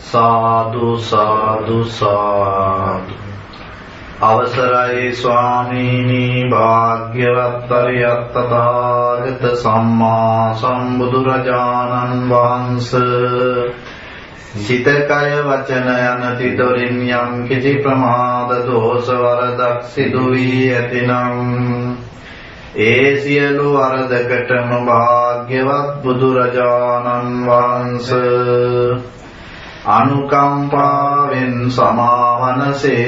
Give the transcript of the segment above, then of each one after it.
සාදු සාදු සාදු. අවසරයි ස්වාමීනි භාග්‍යවත් අරියත් තථාගත සම්මා සම්බුදුරජාණන් වහන්සේ සිත කය වචන යන තිදොරින් යම් කිසි ප්‍රමාද දෝෂ වරදක් සිදු වී ඇතිනම් ඒ සියලු වරදකටම භාග්‍යවත් බුදුරජාණන් වහන්සේ අනුකම්පාවෙන් සමාවනසේක්වා.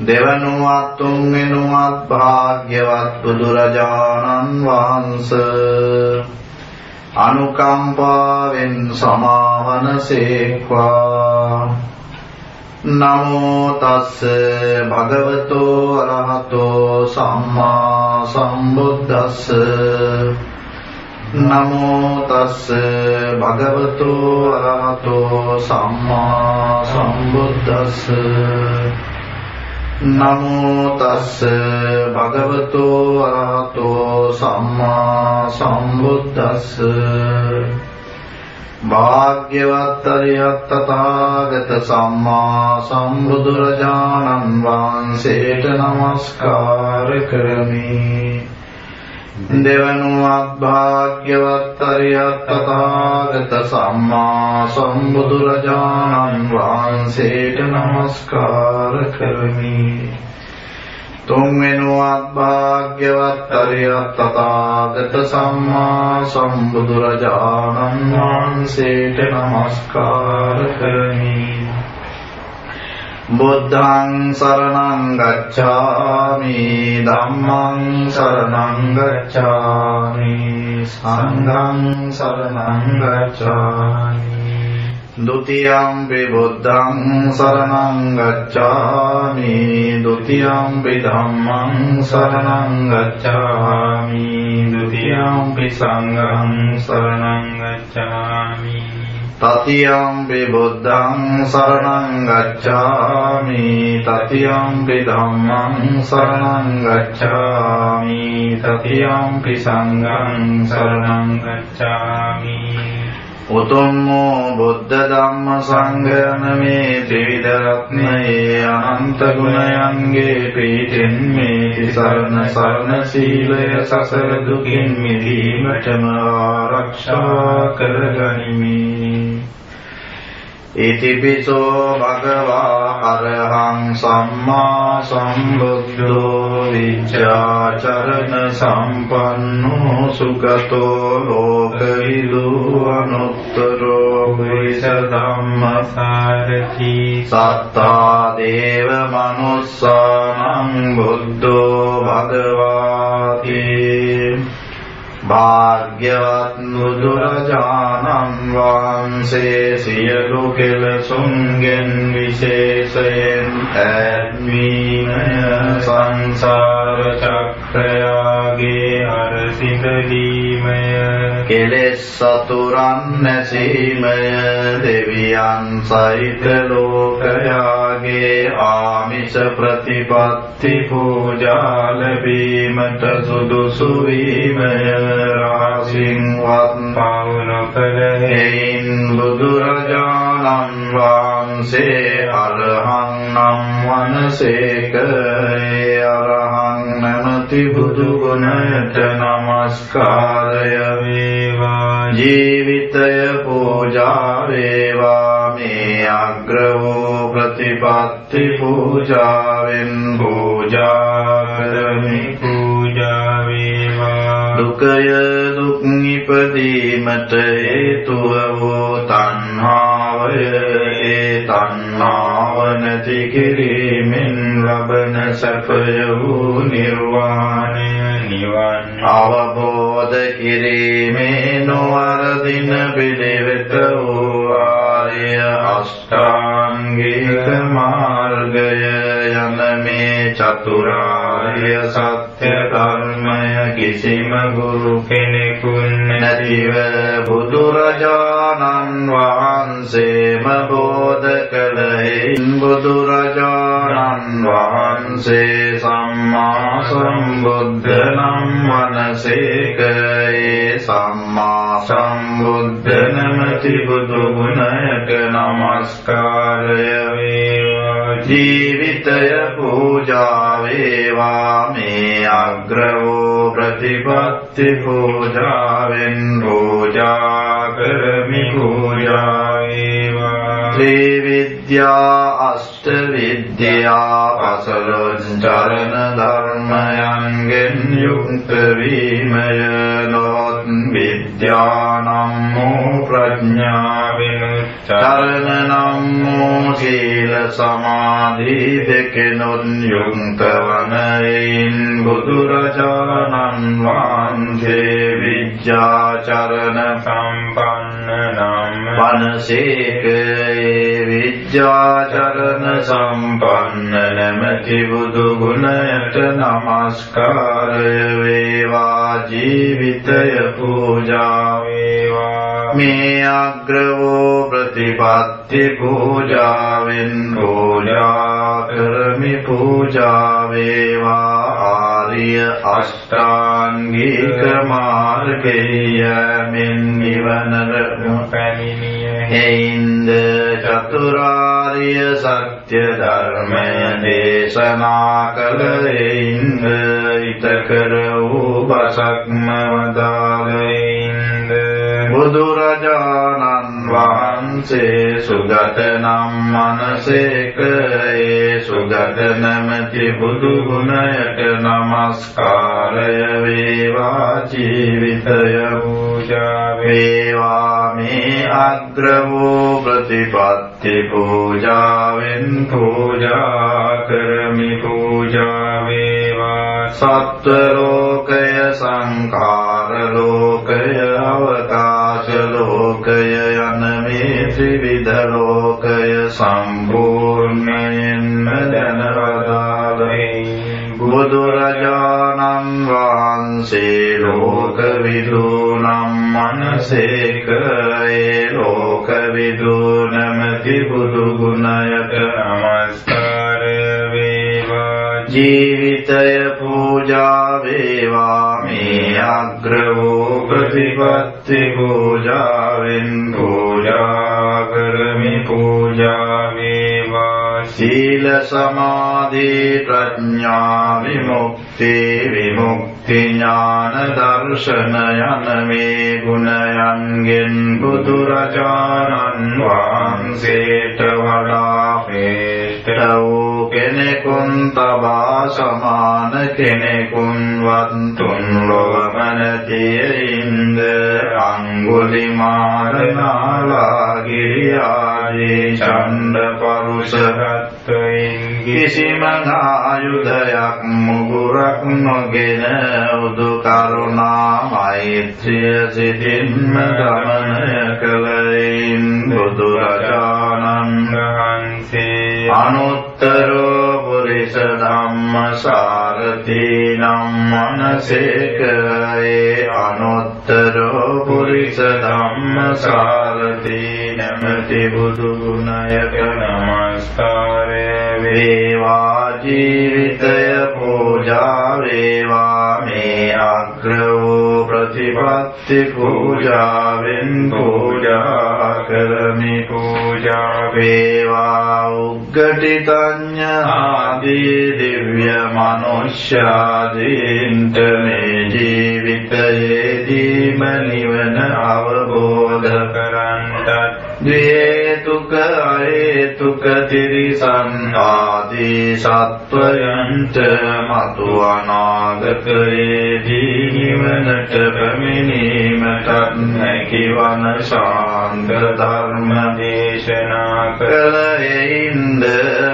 දෙවනුවත් තුන්වෙනුවත් භාග්‍යවත් බුදුරජාණන් වහන්සේ අනුකම්පාවෙන් සමාවනසේක්වා. නමෝ තස්ස භගවතෝ අරහතෝ සම්මා සම්බුද්දස්ස. නමෝ තස්ස භගවතෝ අරහතෝ සම්මා සම්බුද්දස්ස. නමෝ තස්ස භගවතෝ අරහතෝ සම්මා සම්බුද්දස්ස. භාග්‍යවත් අරියත් තථාගත සම්මා සම්බුදුරජාණන් වහන්සේට නමස්කාර කරමි. දෙවනුවත් භාග්‍යවත් අරියත් තථාගත සම්මා සම්බුදුරජාණන් වහන්සේට නමස්කාර කරමි. තුන්වෙනුවත් භාග්‍යවත් අරියත් තථාගත සම්මා සම්බුදුරජාණන් වහන්සේට නමස්කාර කරමි. බුද්ධං සරණං ගච්ඡාමි ධම්මං සරණං ගච්ඡාමි සංඝං සරණං ගච්ඡාමි. ဒုတိယံ පි බුද්ධං සරණං ගච්ඡාමි ဒုတိယံ පි ධම්මං සරණං ගච්ඡාමි ဒုတိယံ පි සංඝං සරණං ගච්ඡාමි. තතියම්පි බුද්ධං සරණං ගච්ඡාමි තතියම්පි ධම්මං සරණං ගච්ඡාමි තතියම්පි සංඝං සරණං ගච්ඡාමි. උතුම්මෝ බුද්ධ ධම්ම සංඝ යනමේ ත්‍රිවිධ රත්නයේ අනන්ත ගුණයන්ගේ පීඨෙන් මේ සරණ සරණ සීලය සසර දුකින් මිදීමටම ආරක්ෂා කරගනිමි. ඉතිපිසෝ භගවා අරහං සම්මා සම්බුද්ධෝ විච්ඡාචරණ සම්පන්නෝ සුගතෝ ලෝකවිදු අනුත්තරෝ පුරිස ධම්මසාරති. සත්තා දේව මනුස්සානං බුද්ධෝ භගවාති. භාග්‍යවත් බුදුරජාණන් වහන්සේ සියලු කෙලෙසුන්ගෙන් විශේෂයෙන් ඈත්වීමය සංසාර චක්‍රයාගේ අරසිඳීමය කෙලෙස් සතුරන් නැසීමය දෙවියන් සහිත ලෝකයාගේ ආමිෂ ප්‍රතිපත්ති පූජා ලැබීමට සුදුසු වීමය රහසින්වත් පවුන කළ හේයින් බුදුරජාණන් වහන්සේ අරහං නම් වනසේක. අරහං නැමැති බුදු ගුණයට නමස්කාරය වේවා. ජීවිතය පූජා වේවා. මේ අග්‍ර වූ ප්‍රතිපත්ති පූජාවෙන් පූජා කරමි. පූජා වේවා. දුකය දුක් නිපදීමට හේතුව වූ තණ්හාවය ඒ තණ්හාව නැති කිරීමෙන් ලබන සැපය වූ නිර්වාණය නිවන් අවබෝධ කිරීමේ නොවරදින පිළිවෙත වූ ආර්ය අෂ්ටාංගික මාර්ගය යන මේ චතුරාර්ය සත්‍ය ධර්මය කිසිම ගුරු කෙනෙකුන් නැතිව බුදුරජාණන් වහන්සේම බෝධ කළෙයින් බුදුරජාණන් වහන්සේ සම්මා සම්බුද්ධ නම් වනසේක. ඒ සම්මා සම්බුද්ධ නමැති නමති බුදු ගුණයට නමස්කාරය වේවා ජීවිතය පූජා වේවා මේ අග්‍රවෝ ප්‍රතිපත්ති පූජාවෙන් පූජා කරමි පූජා වේවා ත්‍රිවිද්‍යා අෂ්ට විද්‍යා පසළොස්චරණ ධර්මයන්ගෙන් යුක්ත වීමය ලෝත් විද්‍යානම් වූ ප්‍රඥාවෙන් චරණ නම් වූ සීල සමාධි දෙකෙනුත් යුක්ත වනයින් බුදුරජාණන් වහන්සේ විද්‍යාචරණ සම්පන්න නම් වනසේක විද්‍යාචරණ සම්පන්න නැමැති බුදු ගුණයට නමස්කාරය වේවා ජීවිතය පූජා වේවා මේ අග්‍රවෝ ප්‍රතිපත්ති පූජාවෙන් පූජා කරමි පූජා වේවා ආර්ය අෂ්ටාංගික මාර්ගය මෙන් නිවනට පැමිණිය හේින්ද චතුරාර්ය සත්‍ය ධර්මය දේශනා කළ හේින්ද ිතකර වූ බසක්ම වදාළේින්ද බුදුරජාණන් වහන්සේ සුගත නම් මනසේක සුගත නැමැති බුදු ගුණයට නමස්කාරය වේවා ජීවිතය පූජා වේවා මේ අග්‍ර වූ ප්‍රතිපත්ති පූජාවෙන් පූජා කරමි පූජා වේවා සත්ව ලෝකය සංඛාර ලෝකය අවකාශ ලෝකය යන මේ ත්‍රිවිධ ලෝකය සම්පූර්ණයෙන්ම දැනවදාළේ බුදුරජාණන් වහන්සේ ලෝකවිදු නම් මනසේක ලෝකවිදු නැමැති බුදු ගුණයට නමස්කාරය වේවා ජීවිතය පූජා වේවා මේ අග්‍ර වූ ප්‍රතිපත්ති පූජාවෙන් පූජා කරමි පූජා වේවා සීල සමාධි ප්‍රඥා විමුක්ති විමුක්ති ඥාන දර්ශන යන මේ ගුණයන්ගෙන් බුදුරජාණන් වහන්සේට වඩා ශ්‍රේෂ්ඨ වූ කෙනෙකුන් තබා සමාන කෙනෙකුන් වත්තුන් ලොවමනතියින්ද අංගුලිමාල නාලාගිරි ආදී ඡණ්ඩ පරුෂ රත්වයින් කිසිම ආයුධයක් මුගුරක් නොගෙන උදු කරුණා මෛත්‍රිය සිතින්ම ගමනය කළයින් බුදුරජාණන් වහන්සේ අනුත්තරෝ පුරිස ධම්මසාරති නම් මනසේක අනුත්තරෝ පුරිස ධම්මසාරති නැමැති බුදු ගුණයට නමස්කාරය වේවා ජීවිතය පූජා වේවා මේ අග්‍ර වූ ප්‍රතිපත්ති පූජාවෙන් පූජා කරමි පූජා වේවා උග්ගටිතඤ්ඤ ආදී දිව්‍ය මනුෂ්‍යාදීන්ට මේ ජීවිතයේදීම නිවන අවබෝධ කරන්ටත් ද්වේතුක අහේතුක තිරිසන් ආදී සත්වයන්ට මතු අනාගතයේදී නිවනට පැමිණීමටත් හැකිවන ශාන්ත ධර්ම දේශනා කළ හේින්ද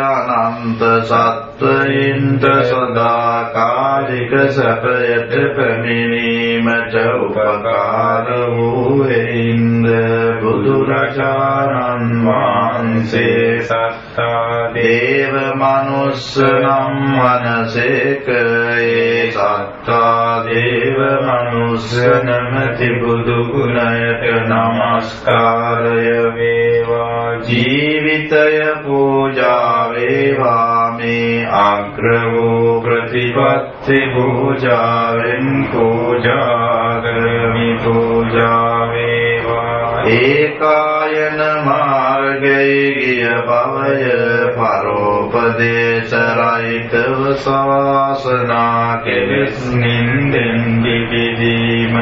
අනන්ත සත්වයින්ට සදාකාලික සැපයට පැමිණීමට උපකාර වූ හේින්ද බුදුරජාණන් වහන්සේ සත්තා දේව මනුස්ස නම් වනසේක සත්තා දේව මනුස්ස නමැති බුදු ගුණයට නමස්කාරය වේවා ජීවිතය පූජා වේවා මේ අග්‍ර වූ ප්‍රතිපත්ති පූජාවෙන් පූජා කරමි පූජා වේවා ඒකායන මාර්ගයේ ගිය බවය පරෝපදේශ රහිතව සවාසනා කෙලෙස් නින්දෙන් පිපිදීම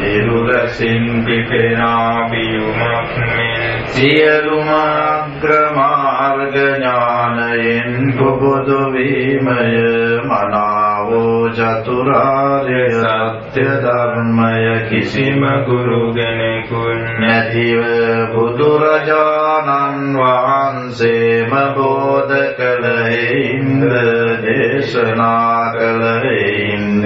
ඉරුරසින් පිපෙනා බියුමක් මෙන් සියලුම අග්‍ර මාර්ග ඥානයෙන් පුබුදු වීමය මනාවෝ චතුරාර්ය සත්‍ය ධර්මය කිසිම ගුරු කෙනෙකුන් නැතිව බුදුරජාණන් වහන්සේම බෝධ කළෙහිඳ දේශනා කළෙහිඳ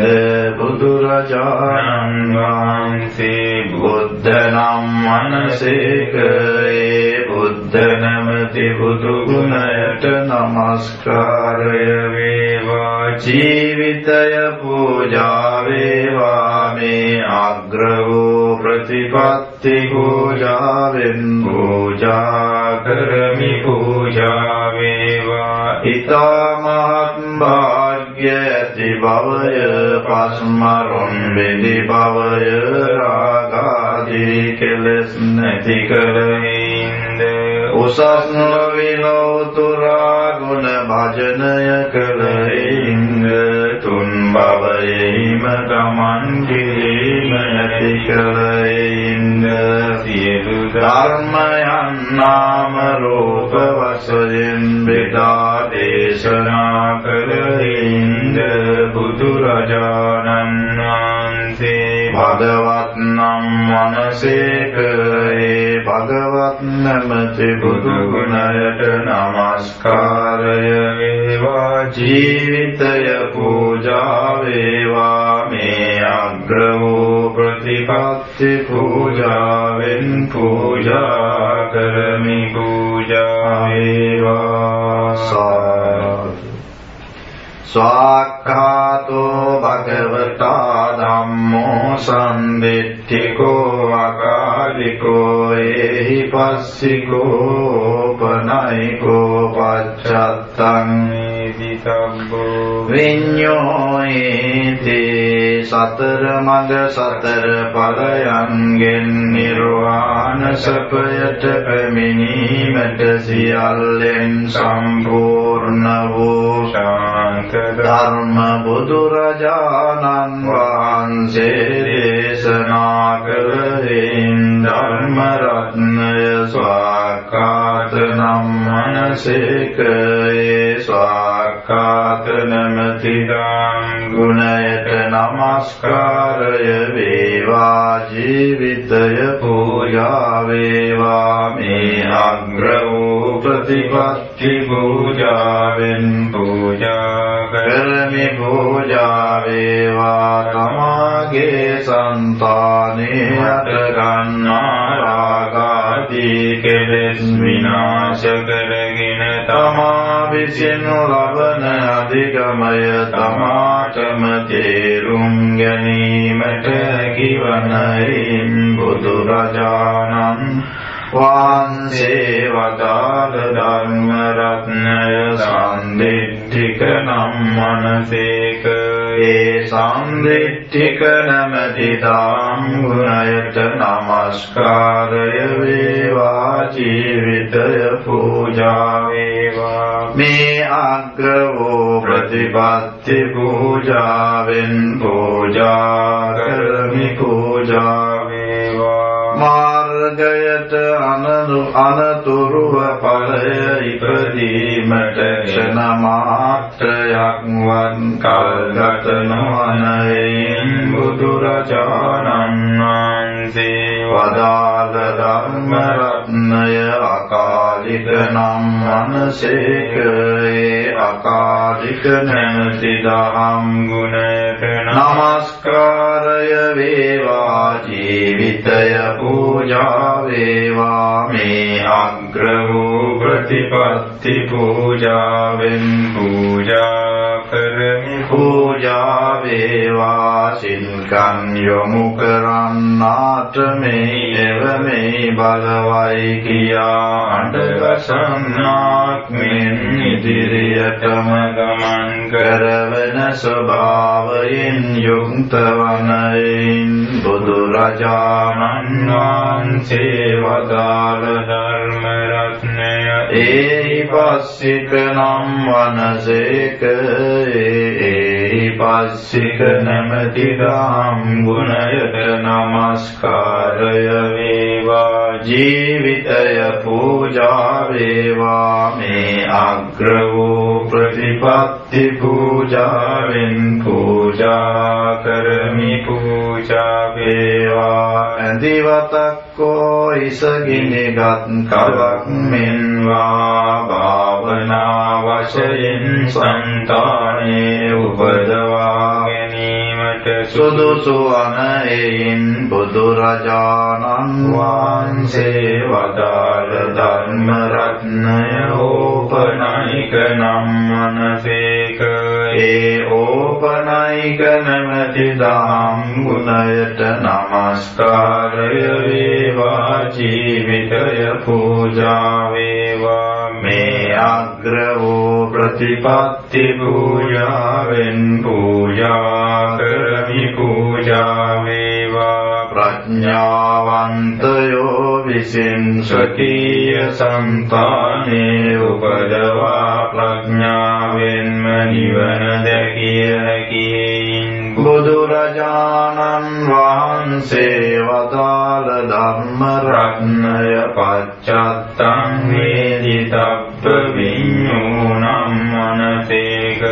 බුදුරජාණන් වහන්සේ බුද්ධ නම් මනසේක ඒ බුද්ධ නමති බුදු ගුණයට නමස්කාරය වේවා ජීවිතය පූජා වේවා මේ අග්‍ර වූ ප්‍රතිපත්ති පූජාවෙන් පූජා කරමි පූජා වේවා ඊතා මහත් භාග්‍ය ඇති බවය පස්මරුන් විදි බවය රාගාදී කෙලෙස් නැති කරහින්ද උසස් නොවිලෝතුරා ගුණ භජනය කළහින්ද තුන් භවයෙහිම ගමන් කිරීම ඇති කළහින්ද සියලු ධර්මයන් නාම රූප වශයෙන් බෙදා දේශනා කළහින්ද බුදුරජාණන් වහන්සේ භගවත් නම් වනසේක ඒ භගවත් නමති බුදු ගුණයට නමස්කාරය වේවා ජීවිතය පූජා වේවා මේ අග්‍ර වූ ප්‍රතිපත්ති පූජාවෙන් පූජා කරමි පූජා වේවා ස්වාක්ඛාතෝ භගවතා ධම්මෝ සම්දිට්ඨිකෝ අකාලිකෝ එහි පස්සිකෝ පනයිකෝ පච්චත්තං විදිතබ්බෝ විඤ්ඤෝයිති සතර මඟ සතර ඵලයන්ගෙන් නිර්වාණ සපයට පැමිණීමට සියල්ලෙන් සම්පූර්ණ වූ ශාන්ත ධර්ම බුදුරජාණන් වහන්සේ දේශනා කළෙන් ධර්ම රත්නය ස්වාක්ඛාත නම් මනසේක ඒ ස්වාක්ඛාත නමති ධම් ගුණයට නමස්කාරය වේවා ජීවිතය පූජා වේවා මේ අග්‍ර වූ ප්‍රතිපත්ති පූජාවෙන් පූජා කරමි පූජා වේවා තමාගේ සංතානේ අටගන්නා රාගාදී කෙලෙස් විනාශ කරගෙන තමා විසින් ලබන අධිගමය තමාටම තේරුම් ගැනීමට කිවනයින් බුදුරජාණන් වහන්සේ වදාළ ධර්ම රත්නය සම්දිට්ඨික නම් මනසේක ඒ සම්දිට්ඨික නමැති ධම් ගුණයට නමස්කාරය වේවා ජීවිතය පූජා වේවා මේ අග්‍ර වූ ප්‍රතිපත්ති පූජාවෙන් පූජා කරමි පූජා වේවා මාර්ගයට අනතුරුව ඵලය ඉපදීමට ක්ෂණ මාත්‍රයක් වන් කල්ගත නොවනයින් බුදුරජාණන් වහන්සේ වදාළ ධර්ම රත්නය අකාලික නම් මනසේක ඒ අකාලික නැමැති දහම් ගුණයට නමස්කාරය වේවා ජීවිතය පූජා වේවා මේ අග්‍ර වූ ප්‍රතිපත්ති පූජාවෙන් පූජා කරමි පූජා වේවා සිල්කන් යොමු කරන්නාට මේ එවමේ බලවයි කියා අඬගසන්නාක් මෙන් ඉදිරියටම ගමන් කරවන ස්වභාවයෙන් යුක්ත වනයින් බුදුරජාණන් වහන්සේ වදාළ ධර්ම රත්නය ඒහි පස්සික නම් වනසේක ඒහි පස්සික නැමැති දහම් ගුණයට නමස්කාරය වේවා ජීවිතය පූජා වේවා මේ අග්‍ර වූ ප්‍රතිපත්ති පූජාවෙන් පූජා කරමි පූජා වේවා ඇදිවතක්කෝ ඉසගිනිගත් කලක් මෙන්වා භාවනා වශයෙන් සංතානේ උපදවා ගැනීමට සුදුසු අනයින් බුදුරජාණන් වහන්සේ වදාළ ධර්ම රත්නය ඕපනයික නම් මනසේක ඒ ඕපනයික නැමැති දහම් ගුණයට නමස්කාරය වේවා ජීවිතය පූජා වේවා මේ අග්‍ර වූ ප්‍රතිපත්ති පූජාවෙන් පූජා කරමි පූජා වේවා ප්‍රඥාවන්තයෝ විසින් ස්වකීය සංතානේ උපදවා ප්‍රඥාවෙන්ම නිවන දැකිය හැකියින් බුදුරජාණන් වහන්සේ වදාළ ධර්ම රත්නය පච්චත්තං වේදිතබ්බ විඤ්ඤුනම් මනසේක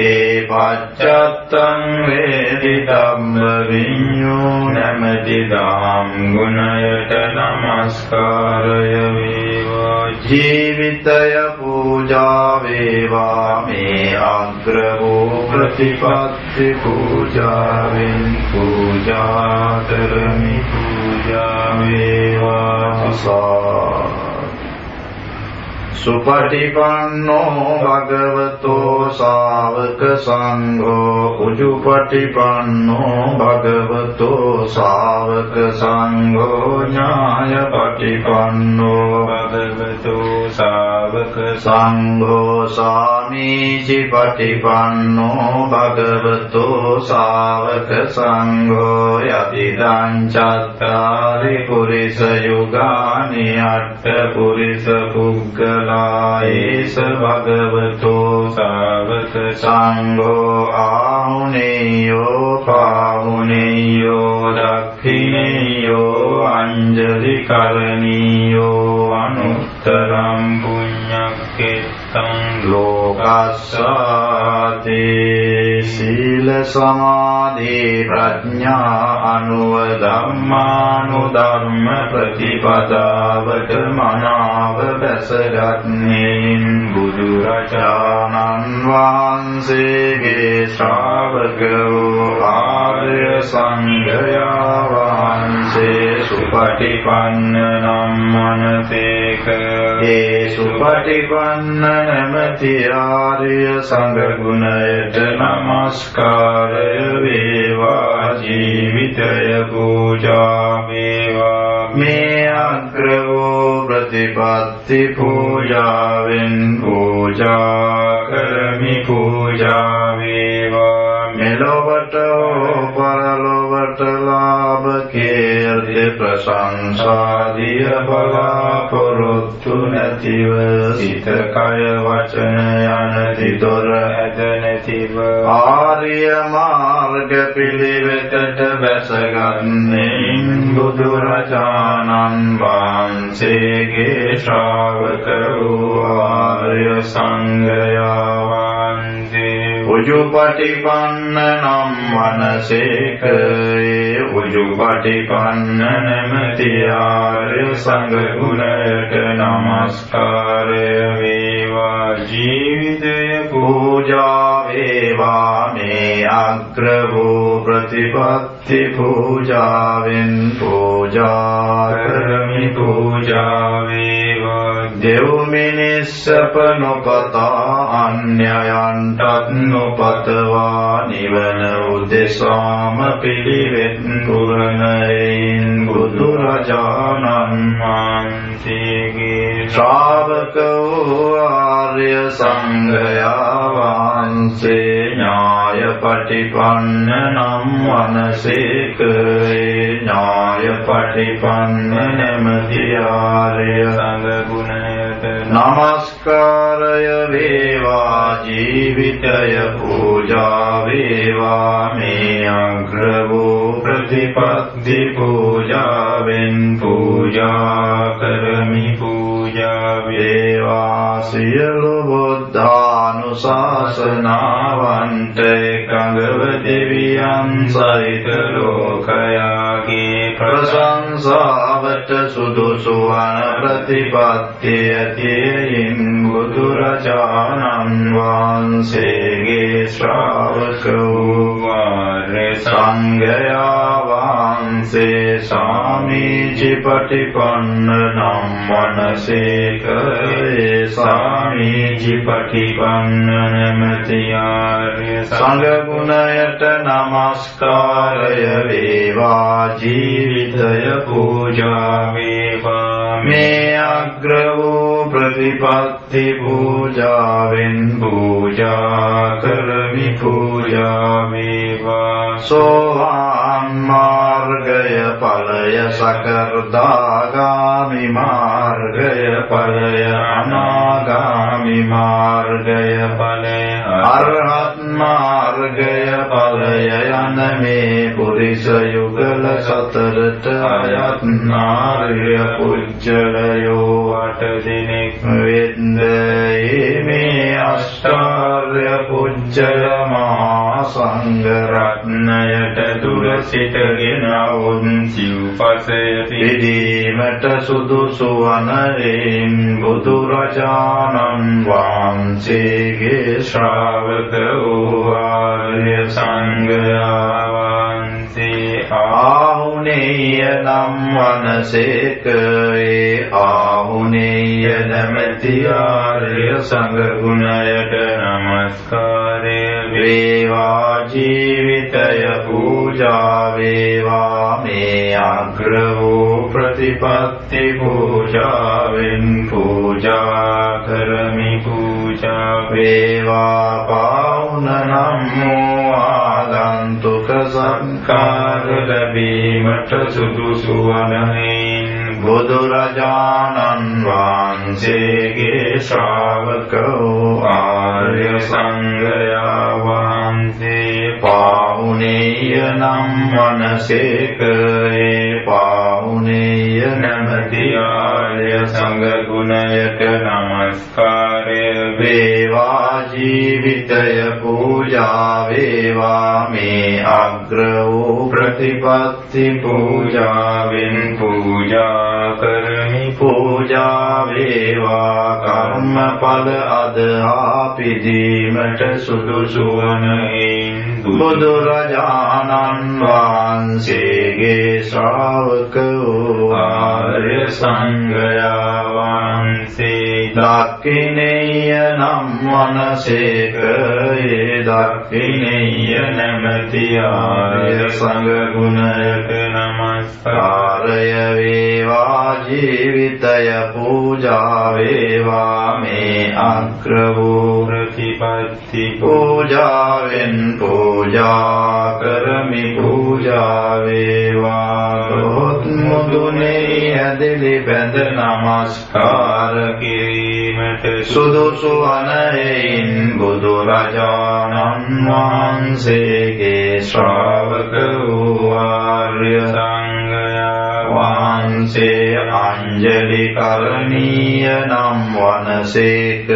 ඒ පච්චත්තං වේදිතබ්බ විඤ්ඤු නැමැති දහම් ගුණයට නමස්කාරය වේවා ජීවිතය පූජා වේවා මේ අග්‍ර වූ ප්‍රතිපත්ති පූජාවෙන් පූජා කරමි පූජා වේවා සුපටිපන්නෝ භගවතෝ ශාවක සංඝෝ උජුපටිපන්නෝ භගවතෝ ශාවක සංඝෝ ඥායපටිපන්නෝ භගවතෝ ශාවක සංඝෝ සාමීචිපටිපන්නෝ භගවතෝ ශාවක සංඝෝ යතිදං චත්තාරි පුරිස යුගානි අට්ඨ පුරිස පුග්ගලායේස භගවතෝ ශාවක සංඝෝ ආහුනේයෝ පාහුනේයෝ දක්ඛිනේයෝ අංජලි කරණීයෝ අනුත්තරං පුඤ්ඤක්ඛෙත්තං ලෝකස්සාති සීල සමාධි ප්‍රඥා අනුව ධම්මානුධර්ම ප්‍රතිපදාවට මනාව බැසගත්නෙයින් බුදුරජාණන් වහන්සේගේ ශ්‍රාවක වූ ආර්ය සංඝයා වහන්සේ සුපටිපන්න නම් මනසේක ඒ සුපටිපන්න නැමැති ආර්ය සංඝ ගුණයට නමස්කාරය වේවා ජීවිතය පූජා වේවා මේ අග්‍ර වූ ප්‍රතිපත්ති පූජාවෙන් පූජා කරමි පූජා වේවා මෙලොවට පරලොවට ලාභ කීර්ති ප්‍රශංසාදිය බලාපොරොත්තු නැතිව සිත කය වචන යන දිදොර ඇද නැතිව ආර්ය මාර්ග පිළිවෙතට බැසගන්නේ බුදුරජාණන් වහන්සේගේ ශ්‍රාවක වූ ආර්ය සංඝයා වහන්සේ උජුපටිපන්න නම් වනසේක උජුපටිපන්න නැමැති ආර්ය සංඝ ගුණයට නමස්කාරය වේවා ජීවිතය පූජා වේවා මේ අග්‍ර වූ ප්‍රතිපත්ති පූජාවෙන් පූජා කරමි පූජා වේවා දෙව් මිනිස් සැප නොපතා අන්‍යයන්ටත් නොපතවා නිවන උදෙසාම පිළිවෙත් පුරණයින් බුදුරජාණන් වහන්සේගේ ශ්‍රාවක වූ ආර්ය සංඝයා වහන්සේ ඥාය පටිපන්න නම් වනසේක ඥාය පටිපන්න නැමැති ආර්ය සංඝ ගුණයට නමස්කාරය වේවා ජීවිතය පූජා වේවා මේ අග්‍ර වූ ප්‍රතිපත්ති පූජාවෙන් පූජා කරමි පූජා වේවා සියලු බුද්ධානුශාසනාවන්ට එකඟව දෙවියන් සහිත ලෝකයාගේ ප්‍රශංසාවට සුදුසු වන ප්‍රතිපත්තිය ඇතියින් බුදුරජාණන් වහන්සේගේ ශ්‍රාවක වූ ආර්ය සංඝයා වහන්සේ සාමීචි පටිපන්න නම් වනසේක සාමීචි පටිපන්න නැමැති ආර්ය සංඝ ගුණයට නමස්කාරය වේවා ජීවිතය පූජා වේවා මේ අග්‍ර වූ ප්‍රතිපත්ති පූජාවෙන් පූජා කරමි පූජා වේවා සෝවාන් මාර්ගය ඵලය සකර්දාගාමි මාර්ගය ඵලය අනාගාමි මාර්ගය ඵලය අරහත් මාර්ගය ඵලය යන මේ පුරිස යුගල සතරට අයත් නාර්ය පුජ්‍යලයෝ අට දිනෙක වෙද්දී මේ අෂ්ටාර්ය පුජ්‍යල මහා සංඝ රත්නයට දුර සිටගෙන වුන් සිව්පසය පිදීමට සුදුසු වනරින් බුදුරජාණන් වහන්සේගේ ශ්‍රාවක වූ ආර්ය සංඝයා වහන්සේ ආහුනේය නම් වනසේක ආහුනේය නැමැති ආර්ය සංඝ ගුණයට නමස්කාරය වේවා ජීවිතය පූජා වේවා මේ අග්‍ර වූ ප්‍රතිපත්ති පූජාවෙන් පූජා කරමි පූජා වේවා පාවුන නම් වූ ආගන්තුක සත්කාර ලැබීමට සුදුසු වනයින් බුදුරජාණන් වහන්සේගේ ශ්‍රාවක වූ ආර්ය සංඝයා වහන්සේ පාවුනේය නම් වනසේක පාවුනේය නැමැති ආර්ය සංඝ ගුණයට නමස්කාරය වේවා ජීවිතය පූජා වේවා මේ අග්‍ර වූ ප්‍රතිපත්ති පූජාවෙන් පූජා කරමි පූජා වේවා කර්මඵල අදහා පිදීමට සුදුසු වනයින් බුදුරජාණන් වහන්සේගේ ශ්‍රාවක වූ ආර්ය සංඝයා වහන්සේ දක්ඛිනේය නම් වනසේක දක්ඛිනේය නැමැති ආර්ය සංඝ ගුණයට නමස්කාරය වේවා ජීවිතය පූජා වේවා මේ අග්‍ර වූ ප්‍රතිපත්ති පූජාවෙන් පූජා කරමි පූජා වේවා මුදුනේ ඇදලි බැඳ නමස්කාර කිරීමට සුදුසු වනයින් බුදුරජාණන් වහන්සේගේ ශ්‍රාවක වූ ආර්ය සංඝයා වහන්සේ අංජලි කරණීය නම් වනසේක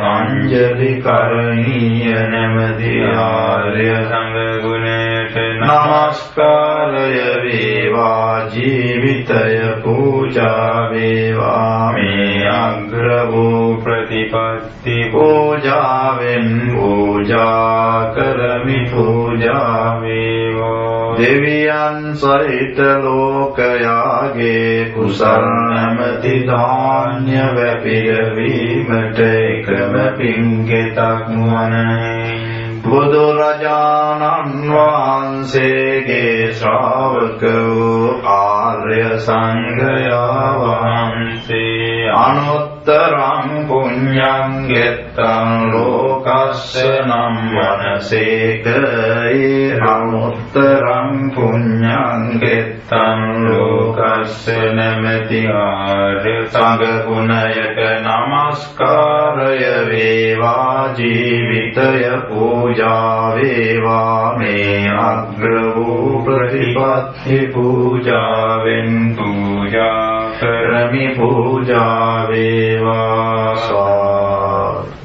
අංජලි කරණීය නැමැති ආර්ය සංඝ ගුණයට නමස්කාරය වේවා ජීවිතය පූජා වේවා මේ අග්‍ර වූ ප්‍රතිපත්ති පූජාවෙන් පූජා කරමි පූජා වේවා දෙවියන් සහිත ලෝකයාගේ කුසල් නැමැති ධාන්‍ය වැපිරවීමට එකම පින්කෙතක් වනයි බුදුරජාණන් වහන්සේගේ ශ්‍රාවක වූ ආර්ය සංඝයා වහන්සේ අනුත්තරං පුඤ්ඤං ගෙත්තං ලෝකස්ස නම් වනසේකේ අනුත්තරං පුඤ්ඤං ගෙත්තං ලෝකස්ස නැමැති ආර්ය සංඝ ගුණයට නමස්කාරය වේවා ජීවිතය පූජා වේවා මේ අග්‍ර වූ ප්‍රතිපත්ති පූජාවෙන් පූජා කරමි පූජා වේවා ස්වාමී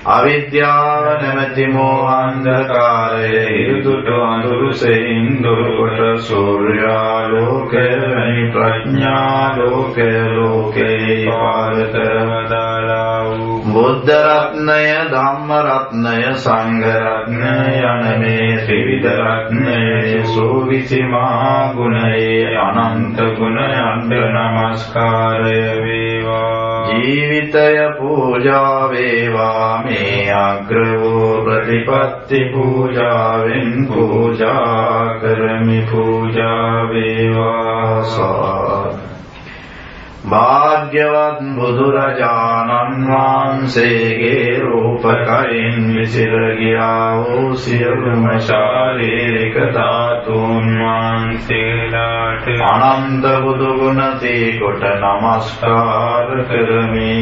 අවිද්‍යාව නැමැති මෝහාන්ධකාරය ඉරුදුට අඳුරුසෙයින් දුරුකොට සූර්යාලෝකය වැනි ප්‍රඥාලෝකය ලෝකේ පාරතරවදාලා වූ බුද්ධ රත්නය ධම්ම රත්නය සංඝ රත්නය යන මේ ත්‍රිවිධ රත්නයේ සෝවිසි මහා ගුණයේ අනන්ත ගුණයන්ට නමස්කාරය වේවා ජීවිතය පූජා වේවා මේ අග්‍ර වූ ප්‍රතිපත්ති පූජාවෙන් පූජා කරමි පූජා වේවා ස්වාමී භාග්‍යවත් බුදුරජාණන් වහන්සේගේ රූපකයෙන් විසිර ගියා වූ සියලුම ශාරීරික ධාතුන් වහන්සේලාට අනන්ත බුදු ගුණ තීකොට නමස්කාර කරමි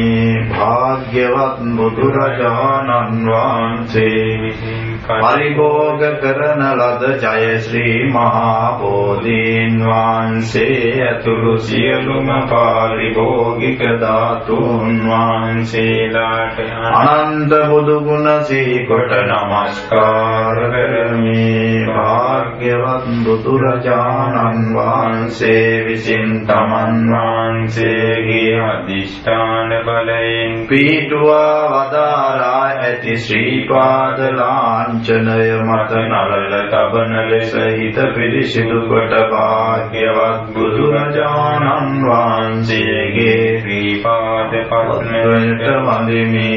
භාග්‍යවත් බුදුරජාණන් වහන්සේ විසින් පරිභෝග කරන ලද ජය ශ්‍රී මහා බෝධීන් වහන්සේ ඇතුළු සියලුම පරිභෝගික ධාතුන් වහන්සේලාට අනන්ත බුදු ගුණ සීකොට නමස්කාර කරමි භාග්‍යවත් බුදුරජාණන් වහන්සේ විසින් තමන් වහන්සේගේ අධිෂ්ඨාන බලයෙන් පිහිටුවා වදාරා ඇති ශ්‍රී පාද ලාංඡනය මත නළල තබන ලෙස හිත පිරිසිදු කොට භාග්‍යවත් බුදුරජාණන් වහන්සේගේ ශ්‍රී පාද පද්මයට වඳිමි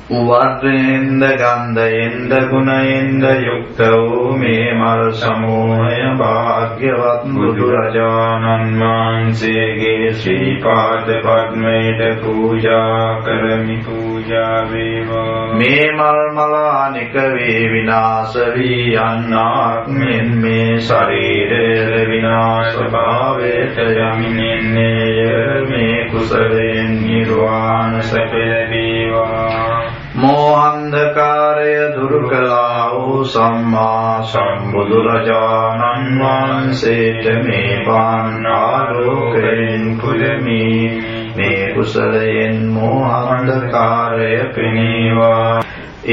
වර්ණයෙන්ද ගන්ධයෙන්ද ගුණයෙන්ද යුක්ත වූ මේ මල් සමූහය භාග්‍යවත් බුදුරජාණන් වහන්සේගේ ශ්‍රී පාද පද්මයට පූජා කරමි පූජා වේවා මේ මල් මලානික වේ විනාශ වී යන්නාක් මෙන් මේ ශරීරය විනාශ භාවයට යමිනෙන්නේය මේ කුසලයෙන් නිර්වාණ සැප ලැබේවා මෝහන්ධකාරය දුරු කළා වූ සම්මා සම්බුදුරජාණන් වහන්සේට මේ පාන් ආලෝකයෙන් පුලමි මේ කුසලයෙන් මෝහන්ධකාරය පෙනීවා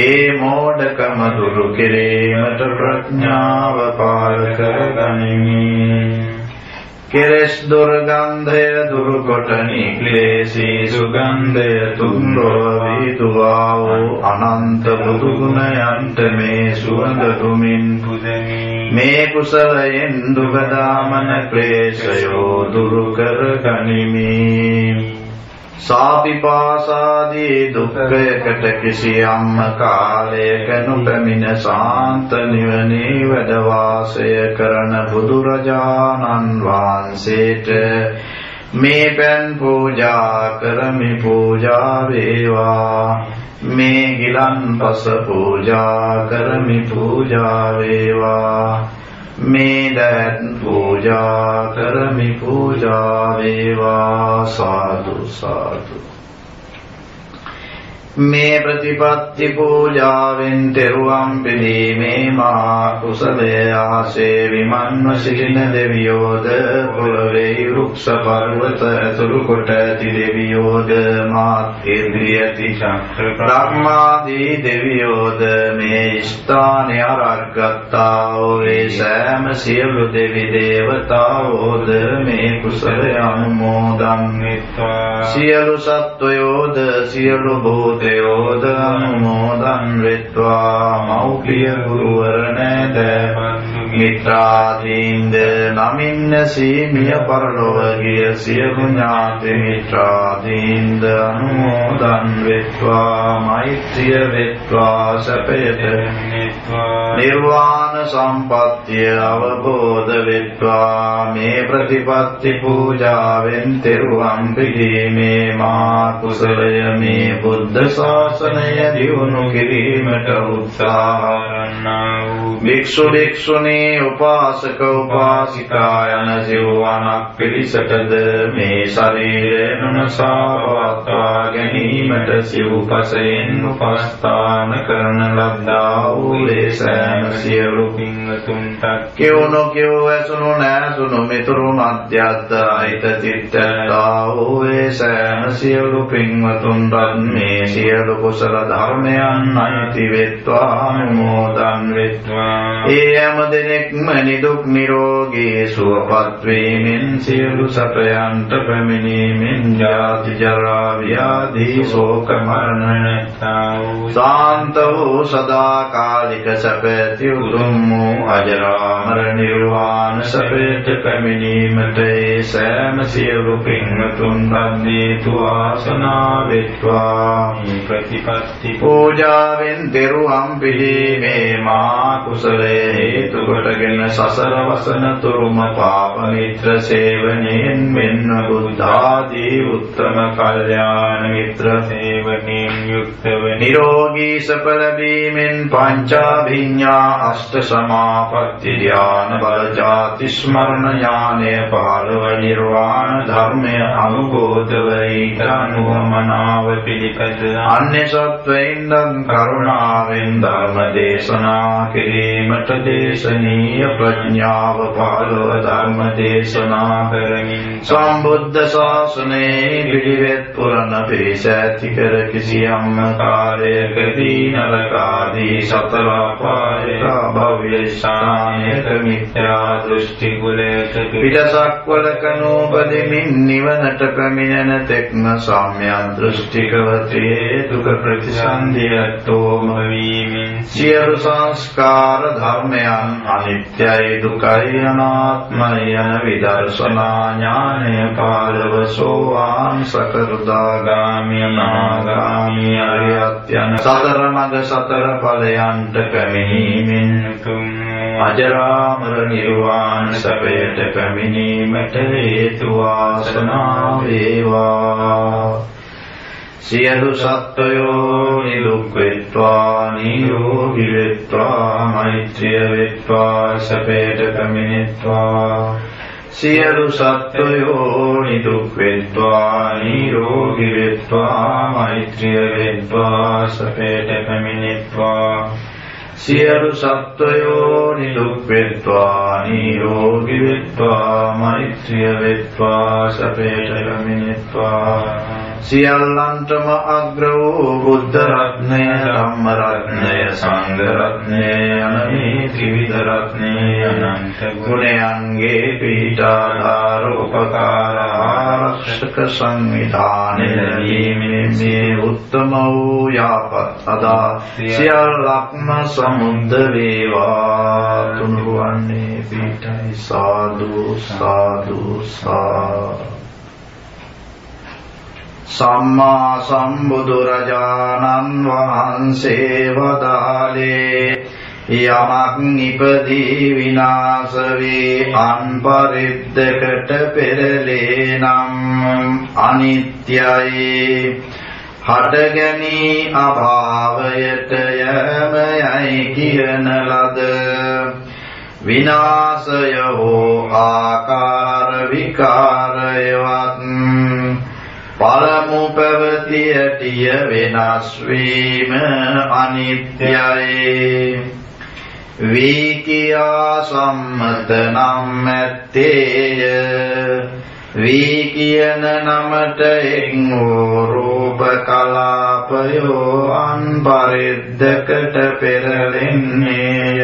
ඒ මෝඩකම දුරු කිරීමට ප්‍රඥාව පාල කරගනිමි කෙලෙස් දුර්ගන්ධය දුරු කොට නික්ලේශී සුගන්ධය තුන්රොව වේතුවා වූ අනන්ත බුදු ගුණයන්ට මේ සුවඳ දුමින් පුදමි මේ කුසලයෙන් දුක දාමන ක්ලේශයෝ දුරු කර ගනිමි සාපිපාසාදී දුක්ඛයකට කිසියම් කාලයක නොපැමිණ ශාන්ත නිවනේ වැඩ වාසය කරන බුදුරජාණන් වහන්සේට මේ පෙන් පූජා කරමි පූජා වේවා මේ ගිලන්පස පූජා කරමි පූජා වේවා මේ දත් පූජා කරමි පූජා වේවා සාදු සාදු මේ ප්‍රතිපත්ති පූජාවෙන් තෙරුවන් පිළිමේ මහා කුසලයේ ආසේ විමන්ව සිටින දෙවියෝද පොළොවේ වෘක්ෂ පර්වත ඇතුළු කොට ඇති දෙවියෝද මාත් ඉන්ද්‍රියති චක්‍ර බ්‍රහ්මාදී දෙවියෝද මේ ස්ථානය අරගත්තා වූ ඒ සෑම සියලු දෙවි දේවතාවෝද මේ කුසලය අනුමෝදන් වෙත්වා සියලු සත්වයෝද සියලු භූත දේවෝද අනුමෝදන් වෙත්වා මෞඛ්‍ය ගුරුවර නැද මිත්‍රාදීන්ද නමින්න සීමිය පරලොව ගිය සියලු ඥාති මිත්‍රාදීන්ද අනුමෝදන් වෙත්වා මෛත්‍රිය වෙත්වා සැපයට නිර්වාණ සම්පත්තිය අවබෝධ වෙත්වා මේ ප්‍රතිපත්ති පූජාවෙන් තෙරුවන් පිළිමේ මා කුසලය මේ බුද්ධ ශාසනය දියුණු කිරීමට උත්සාහ කරන්නා වූ භික්ෂු භික්ෂුණී උපාසක උපාසිකා යන සිව්වණක් පිරිසටද මේ ශරීරය නසා ගැනීමට සිව්පසයෙන් උපස්ථාන කරන ලද්දා වූ සෑම සියලු පින්වතුන්ට කෙවුණු කෙව් ඇසුණු නැසුණු මිතුරු මධ්‍යස්ථ අහිත චිත්තතා වූ සෑම සියලු පින්වතුන්ට මේ සියලු කුසල ධර්මයන් අයිති වෙත්වා අනුමෝදන් වෙත්වා ඒ හැම දෙනෙක්ම නිදුක් නිරෝගී සුවපත් වීමෙන් සියලු සැපයන්ට පැමිණීමෙන් ජාති ජරා ව්‍යාධි ශෝක මරණ නැත්තා වූ සාන්ත වූ සදාකාලික සැපැති උතුම් වූ අජරාමර නිර්වාණ සැපයට පැමිණීමට ඒ සෑම සියලු පින්වතුන්ට හේතු වාසනා වෙත්වා ප්‍රතිපත්ති පූජාවෙන් තෙරුවන් පිළිමේ මා කුසලයේ හේතු කොටගෙන සසර වසන තුරුම පාප මිත්‍ර සේවනයෙන් මෙන්න බුද්ධ ආදී උත්තම කල්යාණ මිත්‍ර සේවනයෙන් යුක්තව නිරෝගී සප ලැබීමෙන් පංචාභිඥා අෂ්ට සමාපatti ධ්‍යාන බල ජාති ස්මරණ ඥානය පහළව නිර්වාණ ධර්මය අනුබෝධව ඊතනුවමනාව පිළිපද අන්‍ය සත්වයින්දන් කරුණාවෙන් ධර්ම දේශනා කිරීමට දේශනීය ප්‍රඥාව පහළව ධර්ම දේශනා කරමින් සම්බුද්ධ ශාසනයේ පිළිවෙත් පුරන පිරිස ඇති කර කිසියම් කාර්යකදී නරකාදී සතර අපායක භව්‍ය ශානයක මිත්‍යා දෘෂ්ටි කුලයට පිටසක්වලක නූපදිමින් නිවනට පැමිණෙන තෙක්ම සම්‍යක් දෘෂ්ටිකවතේ දුක ප්‍රතිසන්දියට්ටෝම වීමෙන් සියලු සංස්කාර ධර්මයන් අනිත්‍යයි දුකයි අනාත්මයි යන විදර්ශනා ඥානය පාලව සෝවාන් සකෘදාගාමි අනාගාමි අරියත් යන සතර මඟ සතර ඵලයන්ට පැමිණීමෙන් තුම් අජරාමර නිර්වාණ සැපයට පැමිණීමට හේතු වාසනා වේවා සියලු සත්වයෝ නිදුක් වෙත්වා නිරෝගී වෙත්වා මෛත්‍රිය වෙත්වා සැපයට පැමිණෙත්වා සියලු සත්වයෝ නිදුක් වෙත්වා නිරෝගී වෙත්වා මෛත්‍රිය වෙත්වා සැපයට පැමිණෙත්වා සියලු සත්වයෝ නිදුක් වෙත්වා නිරෝගී වෙත්වා මෛත්‍රිය වෙත්වා සැපයට පැමිණෙත්වා සියල්ලන්ටම අග්‍ර වූ බුද්ධ රත්නය ධම්ම රත්නය සංඝ රත්නය අනමේ ත්‍රිවිධ රත්නය අනන්ත ගුණයන්ගේ පීඨාධාර උපකාර ආරක්ෂක සංවිධානය ලැබීමෙන් මේ උත්තම වූ යාපත් අදා සියල්ලක්ම සමුද්ද වේවා තුනුරුවන්නේ පීඨයි සාදු සාදු සාදු සම්මා සම්බුදුරජාණන් වහන්සේ වදාළේ යමක් නිපදී විනාශ වේ අන්පරිද්දකට පෙරලේ නම් අනිත්‍යයි හටගැනී අභාවයට යෑමයි කියන ලද විනාශය හෝ ආකාර විකාරයවත් පළමු පැවති ඇටිය වෙනස් වීම අනිත්‍යයි වී කියා සම්මත නම් ඇත්තේය වී කියන නමට එක් වූ රූප කලාපයෝ අන්පරිද්දකට පෙරලෙන්නේය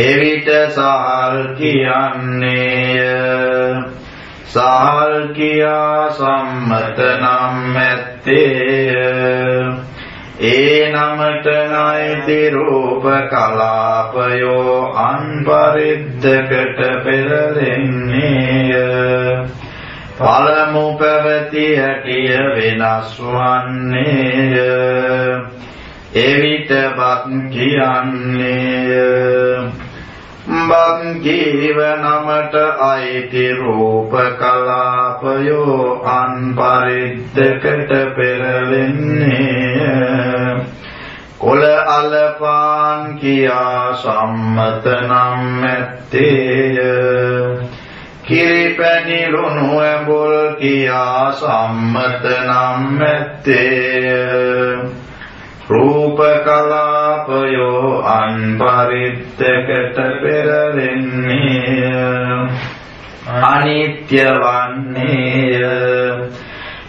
එවිට සාල් කියන්නේය සාල් කියා සම්මත නම් ඇත්තේය ඒ නමට නැති රූප කලාපයෝ අන්පරිද්දකට පෙරලෙන්නේය පළමු පැවති හැටිය වෙනස් වන්නේය එවිට බත් කියන්නේ බත් කීව නමට අයිති රූප කලාපයෝ අන් පරිද්දකට පෙරලෙන්නේ කොළ අලපාන් කියා සම්මත නම් ඇත්තේය කිරිපැණි ලුණු ඇඹුල් කියා සම්මත නම් ඇත්තේය රූප කලාපයෝ අන් පරිද්දකට පෙරලෙන්නේ අනිත්‍ය වන්නේය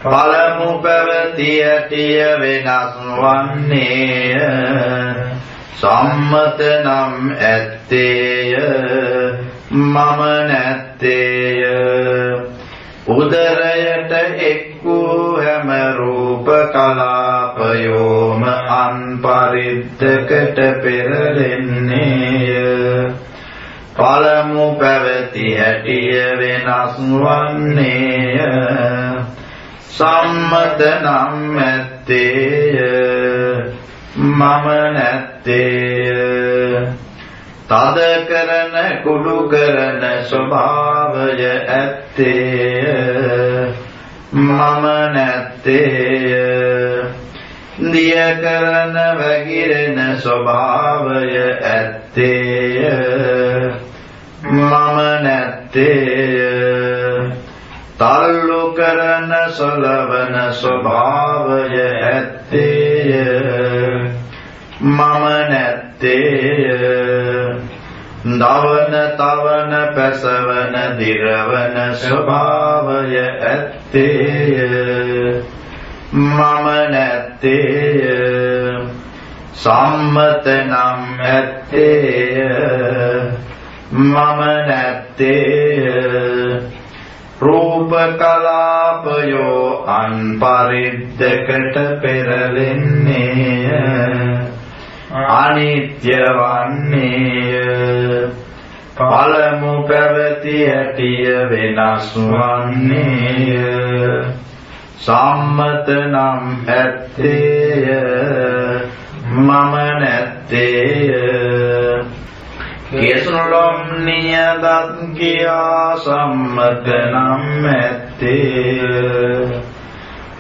පළමු පැවති ඇතිය වෙනස් වන්නේය සම්මත නම් ඇත්තේය මම නැත්තේය උදරයට එක් වූ හැම රූප කලාපයෝම අන් පරිද්දකට පෙරලෙන්නේය පළමු පැවති හැටිය වෙනස් වන්නේය සම්මත නම් ඇත්තේය මම නැත්තේය තද කරන කුඩු කරන ස්වභාවය ඇත්තේය මම නැත්තේය දිය කරන වැగిරෙන ස්වභාවය ඇත්තේය මම නැත්තේය තල්ලු කරන සලවන ස්වභාවය ඇත්තේය මම නැත්තේය දවන තවන පැසවන දිරවන ස්වභාවය ඇත්තේය මම නැත්තේය සම්මත නම් ඇත්තේය මම නැත්තේය රූප කලාපයෝ අන් පරිද්දකට පෙරලෙන්නේය අනිත්‍ය වන්නේය පළමු පැවති ඇතිය වෙනස් වන්නේය සම්මත නම් ඇත්තේය මම නැත්තේය කෙසුලොම් නියදත් කියා සම්මත නම් ඇත්තේය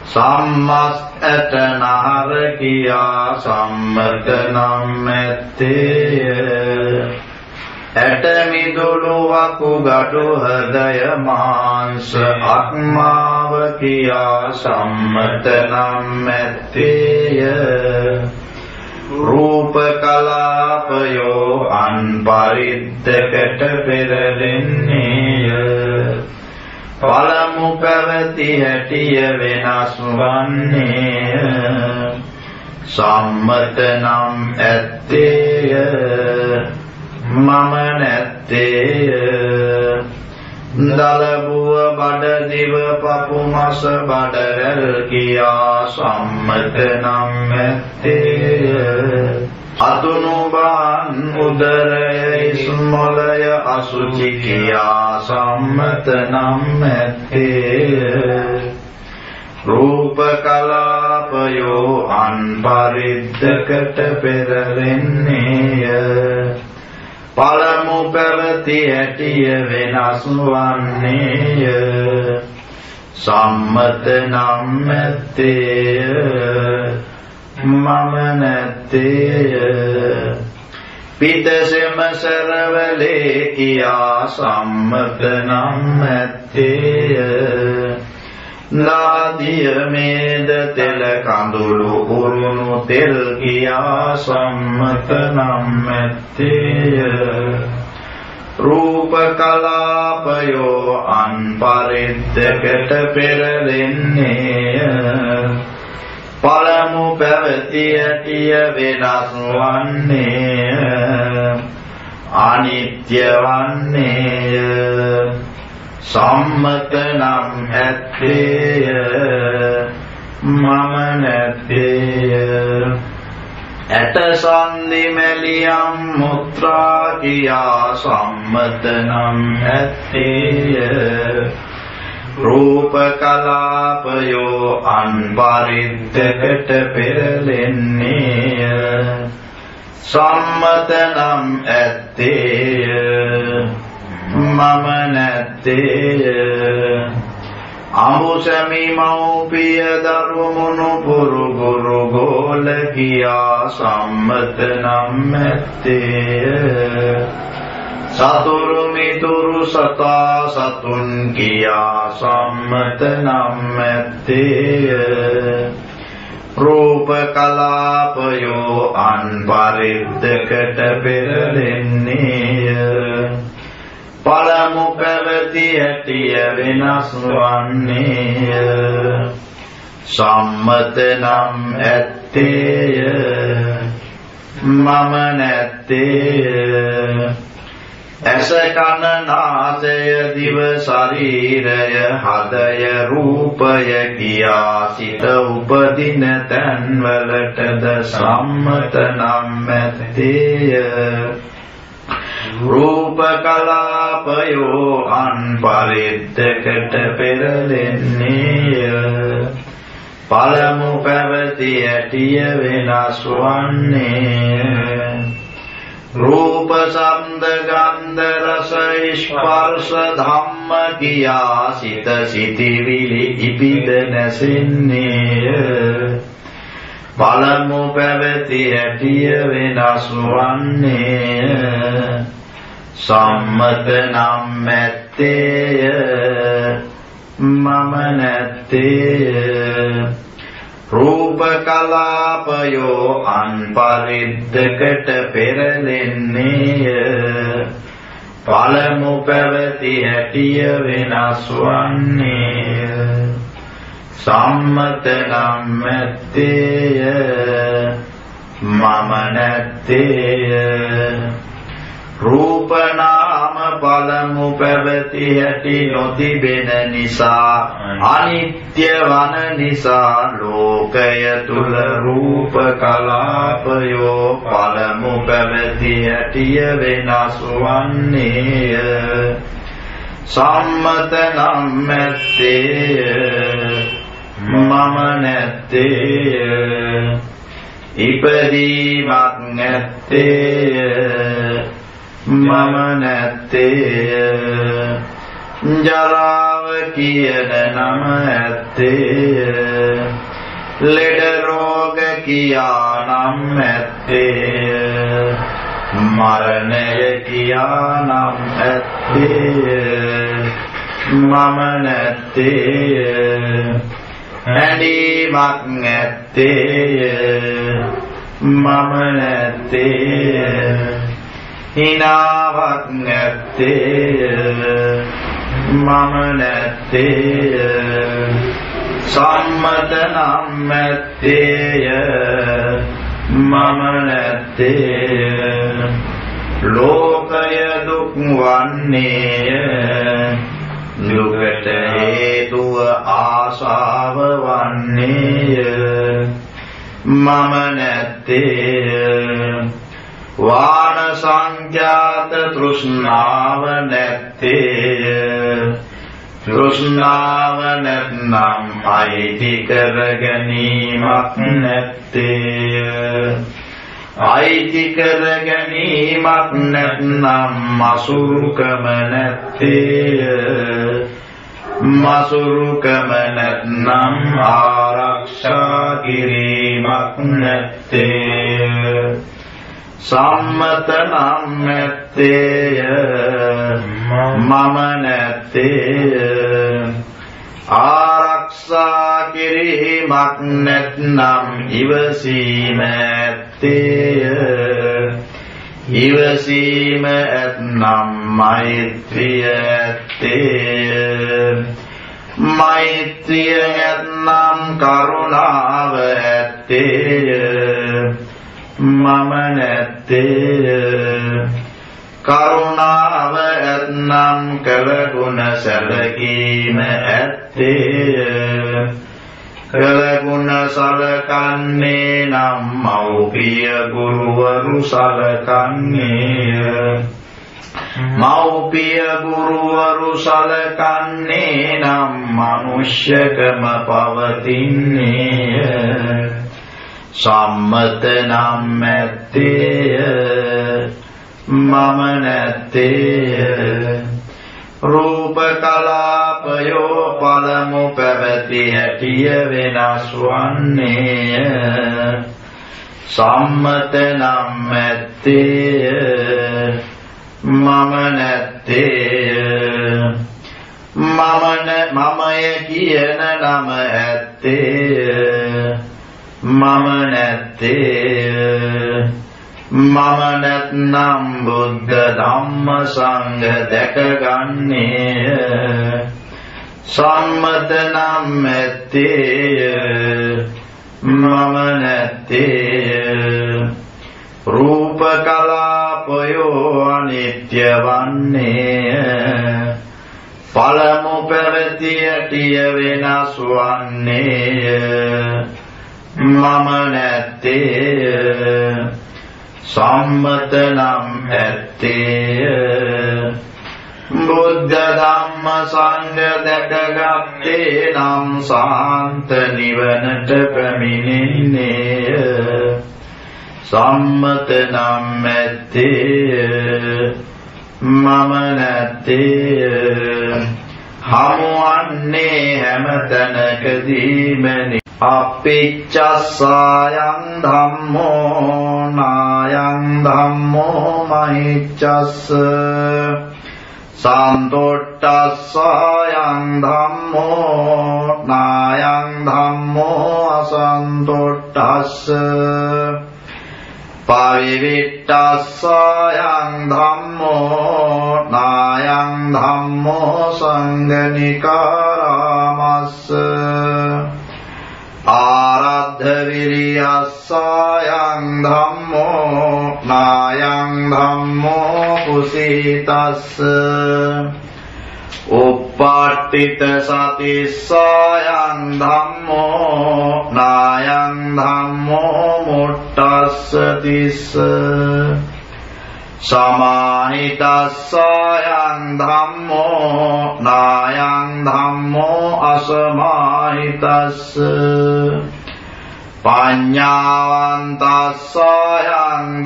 සම්මස් ඇත නහර කියා සම්මත නම් ඇත්තේය ඇට මිදුළු වකුගඩු හදය මාංශ අක්මාව කියා සම්මත නම් ඇත්තේය රූප කලාපයෝ අන් පරිද්දකට පෙරලෙන්නේය පළමු පැවති හැටිය වෙනස් වන්නේය සම්මත නම් ඇත්තේය මම නැත්තේය දලබුව බඩදිව පපු මස බඩරැල් කියා සම්මත නම් ඇත්තේය අතුණු බාන් උදරය ඉස්මොලය අසුචි කියා සම්මත නම් ඇත්තේය රූප කලාපයෝ අන් පරිද්දකට පෙරලෙන්නේය පළමු පැවති හැටිය වෙනස් වන්නේය සම්මත නම් ඇත්තේය මම නැත්තේය පිටසෙම සරවලේ කියා සම්මත නම් ඇත්තේය නාදිය මේද තෙල කඳුළු උරුණු තෙල් කියා සම්මත නම් ඇත්තේය රූප කලාපයෝ අන් පරිද්දකට පෙරලෙන්නේය පළමු පැවති ඇතිය වෙනස් වන්නේය අනිත්‍ය වන්නේය සම්මත නම් ඇත්තේය මම නැත්තේය ඇට සන්ධි මැලියම් මුත්‍රා කියා සම්මත නම් ඇත්තේය රූප කලාපයෝ අන්පරිද්දකට පෙරලෙන්නේය සම්මත නම් ඇත්තේය මම නැත්තේය අමුසමි මෞපිය දරුමුණු පුරු ගුරු ගෝල කියා සම්මත නම් ඇත්තේය සතුරු මිතුරු සතා සතුන් කියා සම්මත නම් ඇත්තේය රූප කලාපයෝ අන්පරිද්දකට පෙරලෙන්නේය පළමු පැවති හැටිය වෙනස් වන්නේය සම්මත නම් ඇත්තේය මම නැත්තේය ඇස කන නාසය දිව ශරීරය හදය රූපය කියා සිත උපදින තැන්වලටද සම්මත නම් ඇත්තේය රූප කලාපයෝ අන්පරිද්දකට පෙරලෙන්නේය පළමු පැවති හැටිය වෙනස් වන්නේය රූප ශබ්ද ගන්ධ රස ස්පර්ශ ධම්ම කියා සිත සිතිවිලි ඉපිද නැසෙන්නේය පළමු පැවති හැටිය වෙනස් වන්නේය සම්මත නම් ඇත්තේය මම නැත්තේය රූප කලාපයෝ අන්පරිද්දකට පෙරලෙන්නේය පළමු පැවති හැටිය වෙනස් වන්නේය සම්මත නම් ඇත්තේය මම නැත්තේය රූප නාම පළමු පැවති හැටි නොතිබෙන නිසා අනිත්‍ය වන නිසා ලෝකය තුල රූප කලාපයෝ පළමු පැවති හැටිය වෙනස් වන්නේය සම්මත නම් ඇත්තේය මම නැත්තේය ඉපදීමක් නැත්තේය මම නැත්තේය ජරාව කියන නම ඇත්තේය ලෙඩ රෝග කියා නම් ඇත්තේය මරණය කියා නම් ඇත්තේය මම නැත්තේය හැඬීමක් නැත්තේය මම නැත්තේය හිනාවක් නැත්තේය මම නැත්තේය සම්මත නම් ඇත්තේය මම නැත්තේය ලෝකය දුක් වන්නේය දුකට හේතුව ආශාව වන්නේය මම නැත්තේය වාන සංඛ්‍යාත තෘෂ්ණාව නැත්තේය තෘෂ්ණාව නැත්නම් අයිති කර ගැනීමක් නැත්තේය අයිති කර ගැනීමක් නැත්නම් මසුරුකම නැත්තේය මසුරුකම නැත්නම් ආරක්ෂා කිරීමක් නැත්තේය සම්මත නම් නැත්තේය මම නැත්තේය ආරක්ෂා කිරීමක් නැත්නම් ඉවසීම ඇත්තේය ඉවසීම ඇත්නම් මෛත්‍රිය ඇත්තේය මෛත්‍රිය ඇත්නම් කරුණාව ඇත්තේය මම නැත්තේය කරුණාව ඇත්නම් කළ ගුණ සැලකීම ඇත්තේය කළ ගුණ සලකන්නේ නම් මව්පිය ගුරුවරු සලකන්නේය මෞපිය ගුරුවරු සලකන්නේ නම් මනුෂ්‍යකම පවතින්නේය. සම්මත නම් ඇත්තේය මම නැත්තේය. රූප කලාපයෝ පළමු පැවති හැටිය වෙනස් වන්නේය. සම්මත නම් ඇත්තේය මම නැත්තේය. මමය කියන නම ඇත්තේය මම නැත්තේය. මම නැත්නම් බුද්ධ ධම්ම සංඝ දැකගන්නේය. සම්මත නම් ඇත්තේය මම නැත්තේය. රූප කලාපයෝ අනිත්‍ය වන්නේය. පළමු පැවති හැටිය වෙනස් වන්නේය. මම නැත්තේය. සම්මත නම් ඇත්තේය. බුද්ධ ධම්ම සංඝ දැකගත්තේ නම් සාන්ත නිවනට පැමිණෙන්නේය. සම්මත නම් ඇත්තේය මම නැත්තේය. හමුවන්නේ හැම තැනකදීමනි. අපිච්චස්සායං ධම්මෝ නායං ධම්මෝ මහිච්චස්ස. සන්තොට්ඨස්සායං ධම්මෝ නායං ධම්මෝ අසන්තොට්ඨස්ස. පවිවිට්ඨස්සායං ධම්මෝ නායං ධම්මෝ සංඝනිකාරාමස්ස. ආරද්ධ විරියස්සායං ධම්මෝ නායං ධම්මෝ කුසීතස්ස. උප්පට්ඨිත සතිස්සායං ධම්මෝ නායං ධම්මෝ මුට්ටස්ස තිස්ස. සමාහිතස්සායං ධම්මෝ නායං ධම්මෝ අසමාහිතස්ස. පඤ්ඤාවන්තස්සායං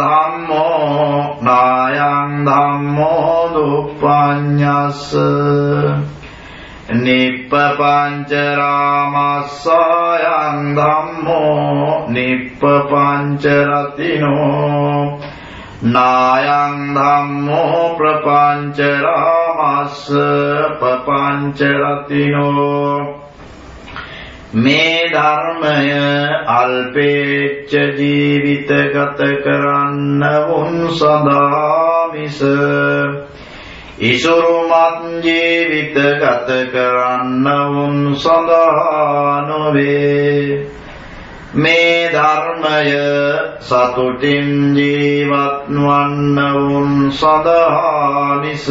ධම්මෝ නායං ධම්මෝ දුප්පඤ්ඤස්ස. නිප්පපංචරාමස්සායං ධම්මෝ නිප්පපංචරතිනෝ නායං ධම්මෝ ප්‍රපංචරාමස්ස පපංචරතිනෝ. මේ ධර්මය අල්පේච්ඡ ජීවිත ගත කරන්න වුන් සදා මිස ඉසුරුමත් ජීවිත ගත කරන්න වුන් සදා නොවේ. මේ ධර්මය සතුටින් ජීවත් වන්න වුන් සදා මිස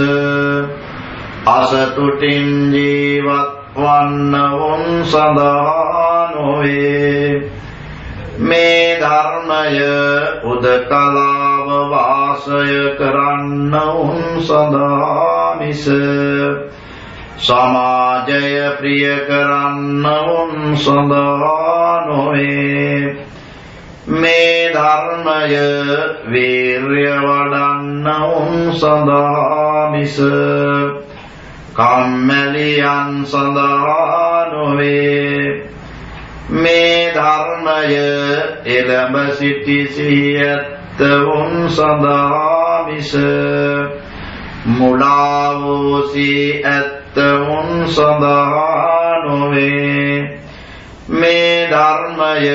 අසතුටින් ජීවත් වන්න වුන් සදා නොවේ. මේ ධර්මය උදකලාව වාසය කරන්න වුන් සදා මිස සමාජය ප්‍රිය කරන්න වුන් සදා නොවේ. මේ ධර්මය වීර්ය වඩන්න වුන් සදා මිස කම්මැලියන් සදා නොවේ. මේ ධර්මය එළඹ සිටි සිහියත් වුන් සදා මිස මුලා වූ සිහියත් වුන් සදා නොවේ. මේ ධර්මය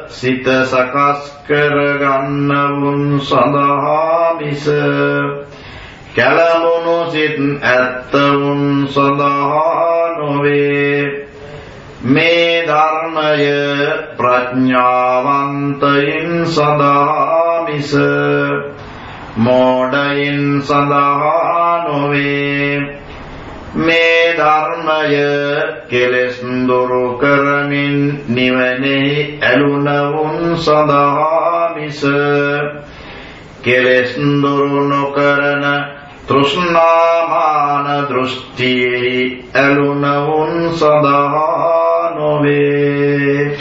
සිත සකස් කරගන්න වුන් සදා මිස කැළඹුණු සිත් ඇත්ත වුන් සදා නොවේ. මේ ධර්මය ප්‍රඥාවන්තයින් සදා මිස මෝඩයින් සදා නොවේ. මේ ධර්මය කෙලෙස් දුරු කරමින් නිවනෙහි ඇලුනවුන් සදා මිස කෙලෙස් දුරු නොකරන තෘෂ්ණාමාන දෘෂ්ටියෙහි ඇලුනවුන් සදහා නොවේ.